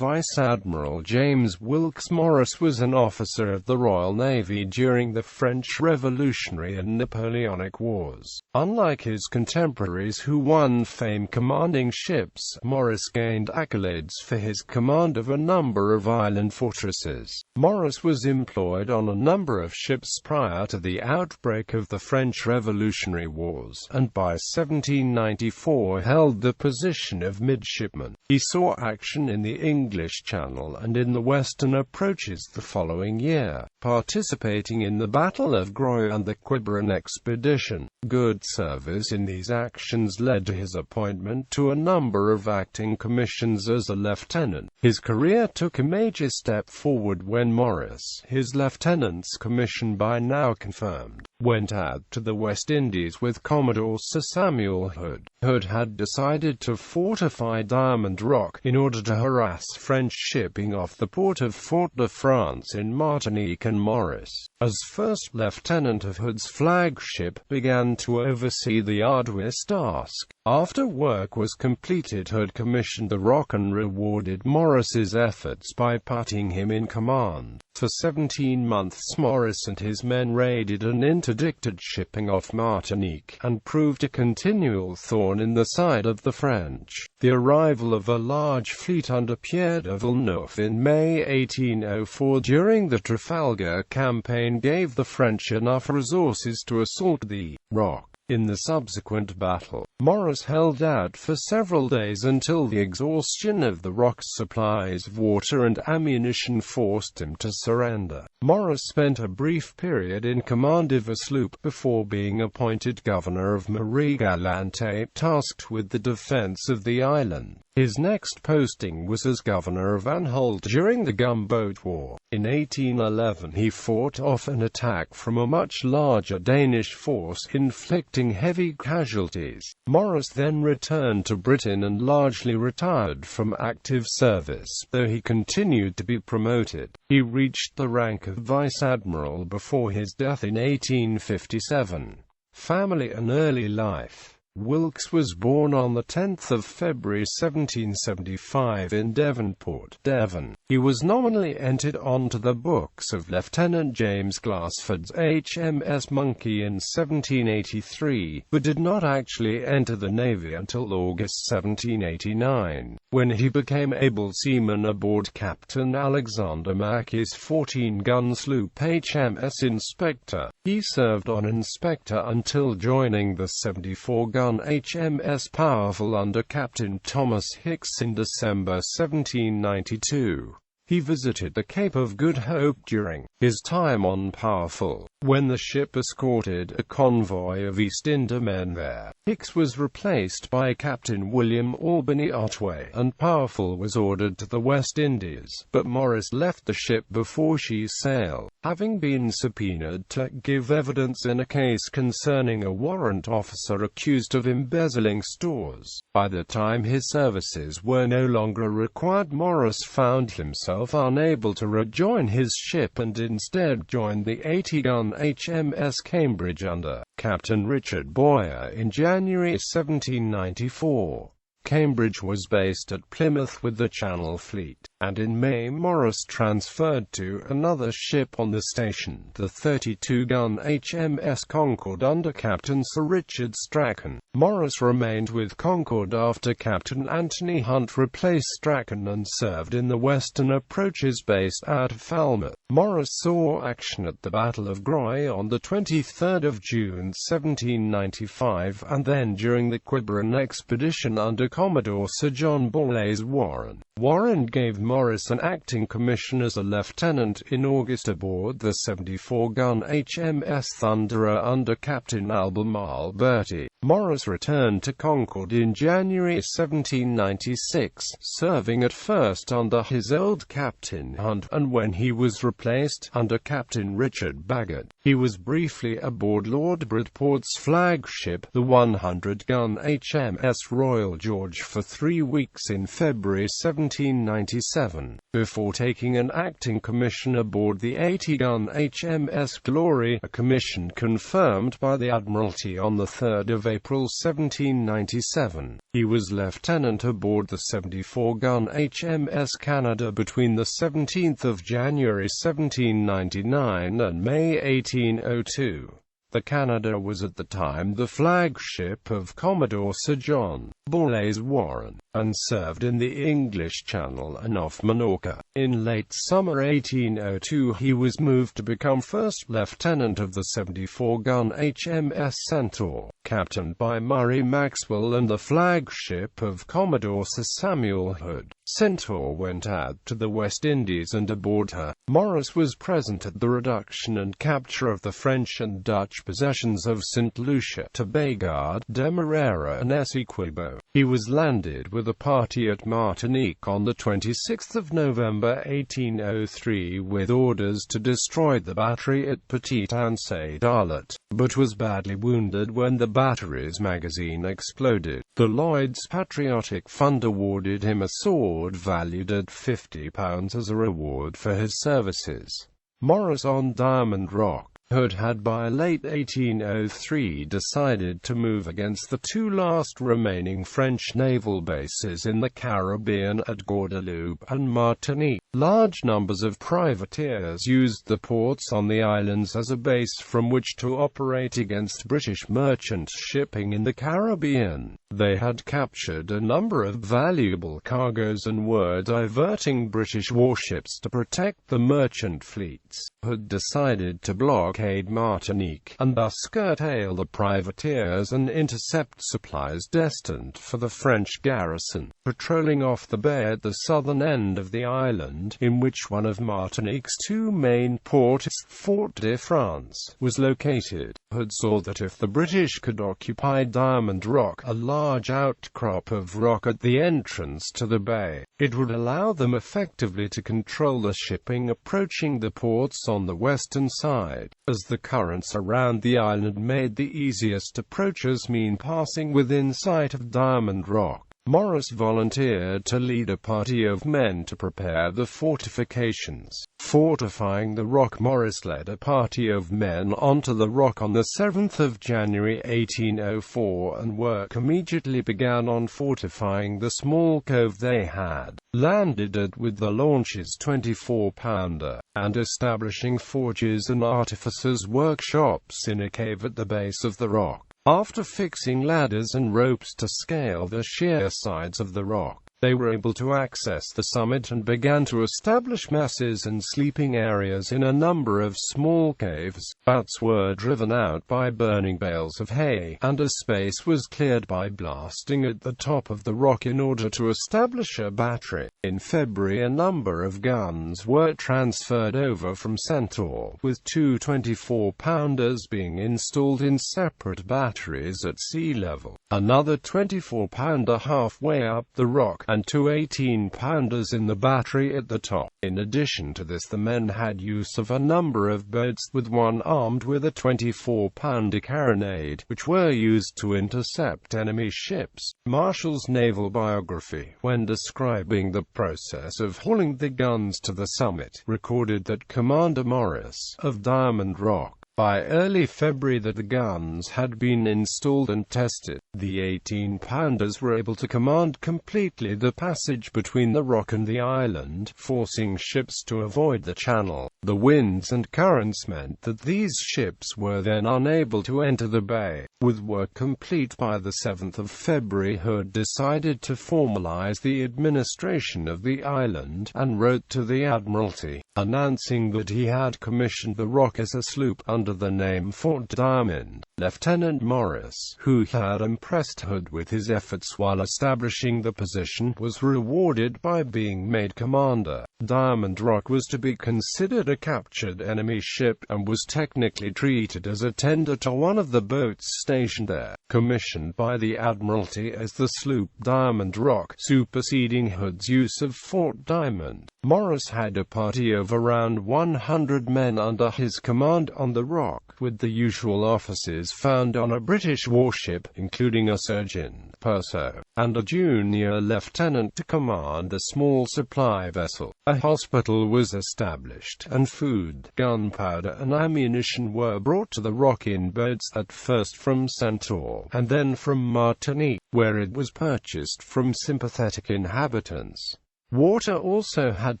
Vice-Admiral James Wilkes Maurice was an officer of the Royal Navy during the French Revolutionary and Napoleonic Wars. Unlike his contemporaries who won fame commanding ships, Maurice gained accolades for his command of a number of island fortresses. Maurice was employed on a number of ships prior to the outbreak of the French Revolutionary Wars, and by 1794 held the position of midshipman. He saw action in the English Channel and in the western approaches the following year, participating in the Battle of Groix and the Quiberon expedition. Good service in these actions led to his appointment to a number of acting commissions as a lieutenant. His career took a major step forward when Maurice, his lieutenant's commission by now confirmed, went out to the West Indies with Commodore Sir Samuel Hood. Hood had decided to fortify Diamond Rock in order to harass French shipping off the port of Fort de France in Martinique, and Maurice, as first lieutenant of Hood's flagship, began to oversee the arduous task. After work was completed, Hood commissioned the Rock and rewarded Maurice's efforts by putting him in command. For 17 months Maurice and his men raided and interdicted shipping off Martinique, and proved a continual thorn in the side of the French. The arrival of a large fleet under Pierre de Villeneuve in May 1804 during the Trafalgar campaign gave the French enough resources to assault the Rock. In the subsequent battle, Maurice held out for several days until the exhaustion of the Rock's supplies of water and ammunition forced him to surrender. Maurice spent a brief period in command of a sloop before being appointed governor of Marie-Galante, tasked with the defense of the island. His next posting was as governor of Holt during the Gunboat War. In 1811 he fought off an attack from a much larger Danish force, inflicting heavy casualties. Maurice then returned to Britain and largely retired from active service, though he continued to be promoted. He reached the rank of Vice-Admiral before his death in 1857. Family and early life. Wilkes was born on 10 February 1775 in Devonport, Devon. He was nominally entered onto the books of Lieutenant James Glassford's HMS Monkey in 1783, but did not actually enter the Navy until August 1789, when he became able seaman aboard Captain Alexander Mackay's 14-gun sloop HMS Inspector. He served on Inspector until joining the 74-gun HMS Powerful under Captain Thomas Hicks in December 1792. He visited the Cape of Good Hope during his time on Powerful, when the ship escorted a convoy of East Indiamen there. Hicks was replaced by Captain William Albany Otway, and Powerful was ordered to the West Indies, but Maurice left the ship before she sailed, having been subpoenaed to give evidence in a case concerning a warrant officer accused of embezzling stores. By the time his services were no longer required, Maurice found himself unable to rejoin his ship and instead joined the 80-gun HMS Cambridge under Captain Richard Boyer in January 1794. Cambridge was based at Plymouth with the Channel Fleet, and in May Maurice transferred to another ship on the station, the 32-gun HMS Concord under Captain Sir Richard Strachan. Maurice remained with Concord after Captain Anthony Hunt replaced Strachan and served in the western approaches based out of Falmouth. Maurice saw action at the Battle of Groix on 23 June 1795, and then during the Quiberon expedition under Commodore Sir John Borlase Warren. Warren gave Maurice an acting commission as a lieutenant in August aboard the 74-gun HMS Thunderer under Captain Albemarle Bertie. Maurice returned to Concord in January 1796, serving at first under his old Captain Hunt, and when he was replaced, under Captain Richard Bagot. He was briefly aboard Lord Bridport's flagship, the 100-gun HMS Royal George. George for 3 weeks in February 1797, before taking an acting commission aboard the 80-gun HMS Glory, a commission confirmed by the Admiralty on 3 April 1797. He was lieutenant aboard the 74-gun HMS Canada between 17 January 1799 and May 1802. The Canada was at the time the flagship of Commodore Sir John Borlase Warren, and served in the English Channel and off Minorca. In late summer 1802 he was moved to become first lieutenant of the 74-gun HMS Centaur, captained by Murray Maxwell, and the flagship of Commodore Sir Samuel Hood. Centaur went out to the West Indies, and aboard her, Maurice was present at the reduction and capture of the French and Dutch possessions of St. Lucia, Tobago, Demerara and Essequibo. He was landed with a party at Martinique on 26 November 1803 with orders to destroy the battery at Petit-Anse-Darlet, but was badly wounded when the battery's magazine exploded. The Lloyd's Patriotic Fund awarded him a sword valued at £50 as a reward for his services. Maurice on Diamond Rock. Hood had by late 1803 decided to move against the two last remaining French naval bases in the Caribbean at Guadeloupe and Martinique. Large numbers of privateers used the ports on the islands as a base from which to operate against British merchant shipping in the Caribbean. They had captured a number of valuable cargoes and were diverting British warships to protect the merchant fleets. Hood decided to blockade Martinique, and thus curtail the privateers and intercept supplies destined for the French garrison. Patrolling off the bay at the southern end of the island, in which one of Martinique's two main ports, Fort de France, was located, Hood saw that if the British could occupy Diamond Rock, a large outcrop of rock at the entrance to the bay, it would allow them effectively to control the shipping approaching the ports on the western side, as the currents around the island made the easiest approaches mean passing within sight of Diamond Rock. Maurice volunteered to lead a party of men to prepare the fortifications. Fortifying the Rock. Maurice led a party of men onto the rock on 7 January 1804, and work immediately began on fortifying the small cove they had landed at with the launch's 24-pounder, and establishing forges and artificers' workshops in a cave at the base of the rock. After fixing ladders and ropes to scale the sheer sides of the rock, they were able to access the summit and began to establish messes and sleeping areas in a number of small caves. Bats were driven out by burning bales of hay, and a space was cleared by blasting at the top of the rock in order to establish a battery. In February, a number of guns were transferred over from Centaur, with two 24-pounders being installed in separate batteries at sea level, another 24-pounder halfway up the rock, and two 18-pounders in the battery at the top. In addition to this, the men had use of a number of boats, with one armed with a 24-pounder carronade, which were used to intercept enemy ships. Marshall's naval biography, when describing the process of hauling the guns to the summit, recorded that Commander Maurice, of Diamond Rock, by early February that the guns had been installed and tested. The 18-pounders were able to command completely the passage between the rock and the island, forcing ships to avoid the channel. The winds and currents meant that these ships were then unable to enter the bay. With work complete by the 7th of February, Hood decided to formalize the administration of the island, and wrote to the Admiralty, announcing that he had commissioned the rock as a sloop under the name Fort Diamond. Lieutenant Maurice, who had impressed Hood with his efforts while establishing the position, was rewarded by being made commander. Diamond Rock was to be considered a captured enemy ship, and was technically treated as a tender to one of the boats stationed there. Commissioned by the Admiralty as the sloop Diamond Rock, superseding Hood's use of Fort Diamond, Maurice had a party of around 100 men under his command on the rock, with the usual offices was found on a British warship, including a surgeon, purser, and a junior lieutenant to command a small supply vessel. A hospital was established, and food, gunpowder and ammunition were brought to the Rock in boats, at first from Centaur, and then from Martinique, where it was purchased from sympathetic inhabitants. Water also had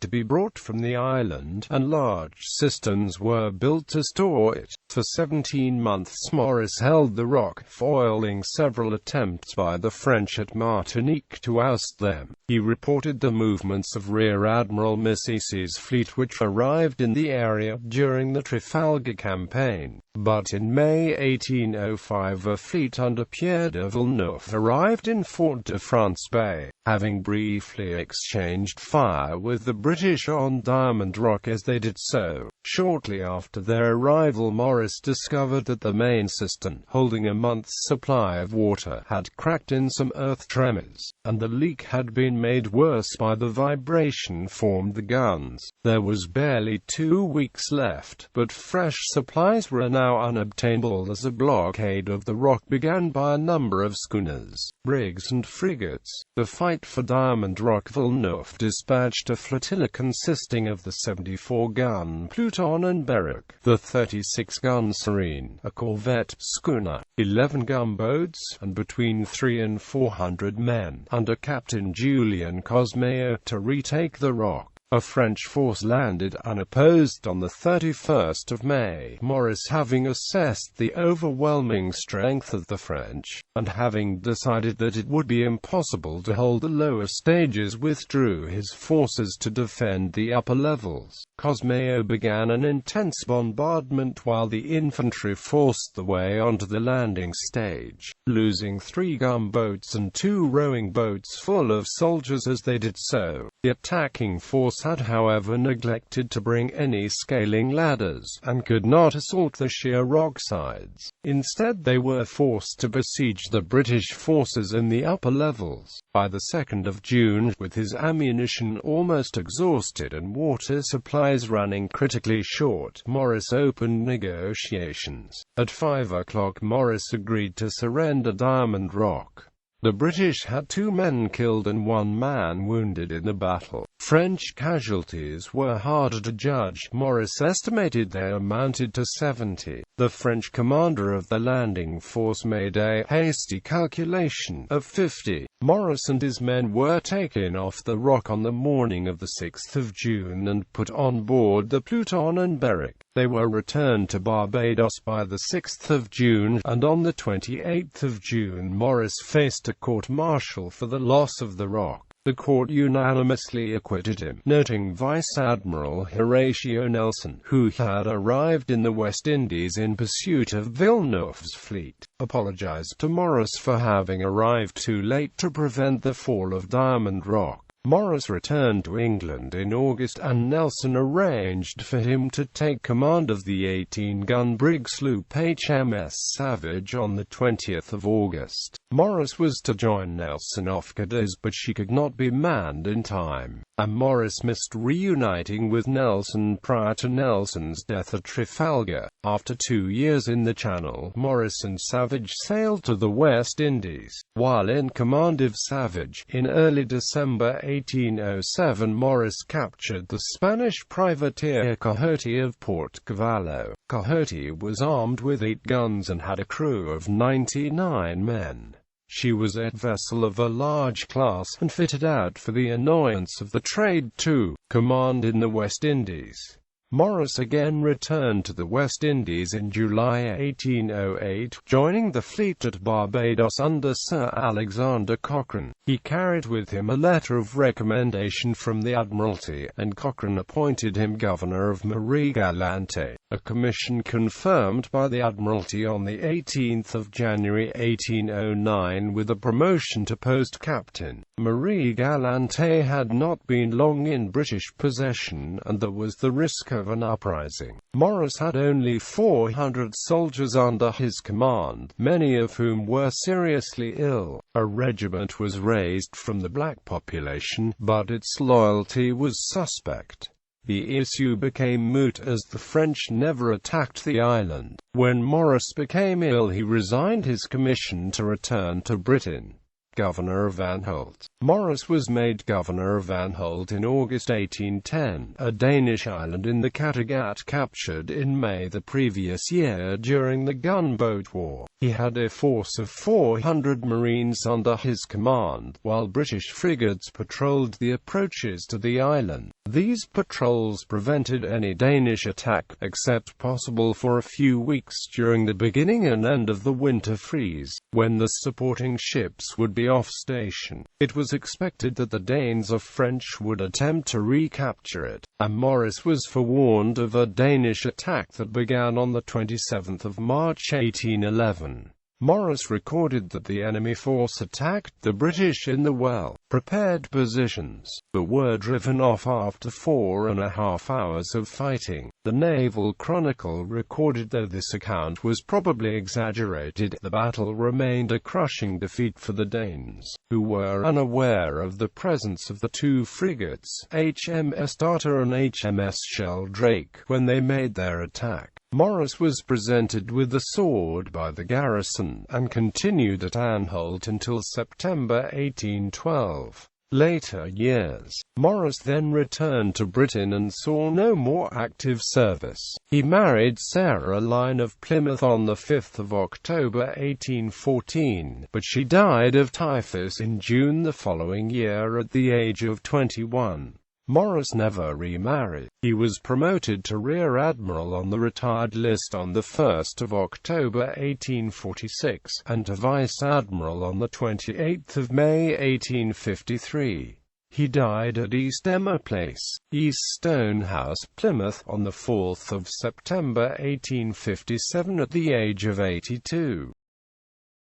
to be brought from the island, and large cisterns were built to store it. For 17 months Maurice held the Rock, foiling several attempts by the French at Martinique to oust them. He reported the movements of Rear Admiral Maurice's fleet, which arrived in the area during the Trafalgar campaign. But in May 1805 a fleet under Pierre de Villeneuve arrived in Fort-de-France Bay, having briefly exchanged fire with the British on Diamond Rock as they did so. Shortly after their arrival, Maurice discovered that the main cistern, holding a month's supply of water, had cracked in some earth tremors, and the leak had been made worse by the vibration formed the guns. There was barely 2 weeks left, but fresh supplies were now unobtainable as a blockade of the Rock began by a number of schooners, brigs and frigates. The fight for Diamond Rock. Villeneuve dispatched a flotilla consisting of the 74-gun Pluton and Berwick, the 36-gun Serene, a corvette, schooner, 11 gunboats, and between 300 and 400 men, under Captain Julien Cosmeo, to retake the Rock. A French force landed unopposed on the 31st of May. Maurice, having assessed the overwhelming strength of the French, and having decided that it would be impossible to hold the lower stages, withdrew his forces to defend the upper levels. Cosmeo began an intense bombardment while the infantry forced their way onto the landing stage, losing 3 gunboats and 2 rowing boats full of soldiers as they did so. The attacking force had, however, neglected to bring any scaling ladders, and could not assault the sheer rock sides. Instead, they were forced to besiege the British forces in the upper levels. By the 2nd of June, with his ammunition almost exhausted and water supplies running critically short, Maurice opened negotiations. At 5 o'clock Maurice agreed to surrender Diamond Rock. The British had 2 men killed and 1 man wounded in the battle. French casualties were harder to judge. Maurice estimated they amounted to 70. The French commander of the landing force made a hasty calculation of 50. Maurice and his men were taken off the Rock on the morning of the 6th of June and put on board the Pluton and Berwick. They were returned to Barbados by the 6th of June, and on the 28th of June Maurice faced a court-martial for the loss of the Rock. The court unanimously acquitted him, noting Vice-Admiral Horatio Nelson, who had arrived in the West Indies in pursuit of Villeneuve's fleet, apologized to Maurice for having arrived too late to prevent the fall of Diamond Rock. Maurice returned to England in August, and Nelson arranged for him to take command of the 18-gun brig sloop HMS Savage on the 20th of August. Maurice was to join Nelson off Cadiz, but she could not be manned in time, and Maurice missed reuniting with Nelson prior to Nelson's death at Trafalgar. After 2 years in the Channel, Maurice and Savage sailed to the West Indies. While in command of Savage, in early December 1807, Maurice captured the Spanish privateer Coyote of Port Cavallo. Coyote was armed with 8 guns and had a crew of 99 men. She was a vessel of a large class, and fitted out for the annoyance of the trade to command in the West Indies. Maurice again returned to the West Indies in July 1808, joining the fleet at Barbados under Sir Alexander Cochrane. He carried with him a letter of recommendation from the Admiralty, and Cochrane appointed him governor of Marie Galante, a commission confirmed by the Admiralty on the 18th of January 1809 with a promotion to post captain. Marie Galante had not been long in British possession, and there was the risk of an uprising. Maurice had only 400 soldiers under his command, many of whom were seriously ill. A regiment was raised from the black population, but its loyalty was suspect. The issue became moot as the French never attacked the island. When Maurice became ill, he resigned his commission to return to Britain. Governor of Anhalt. Maurice was made governor of Anhalt in August 1810, a Danish island in the Kattegat captured in May the previous year during the Gunboat War. He had a force of 400 marines under his command, while British frigates patrolled the approaches to the island. These patrols prevented any Danish attack, except possible for a few weeks during the beginning and end of the winter freeze, when the supporting ships would be off station. It was expected that the Danes of French would attempt to recapture it, and Maurice was forewarned of a Danish attack that began on the 27th of March 1811. Maurice recorded that the enemy force attacked the British in the well-prepared positions, but were driven off after 4.5 hours of fighting. The Naval Chronicle recorded, though this account was probably exaggerated, the battle remained a crushing defeat for the Danes, who were unaware of the presence of the two frigates, HMS Tartar and HMS Sheldrake, when they made their attack. Maurice was presented with the sword by the garrison, and continued at Anhalt until September 1812. Later years, Maurice then returned to Britain and saw no more active service. He married Sarah Line of Plymouth on the 5th of October 1814, but she died of typhus in June the following year at the age of 21. Maurice never remarried. He was promoted to Rear Admiral on the retired list on the 1st of October 1846, and to Vice-Admiral on the 28th of May 1853. He died at East Emma Place, East Stone House, Plymouth, on the 4th of September 1857 at the age of 82.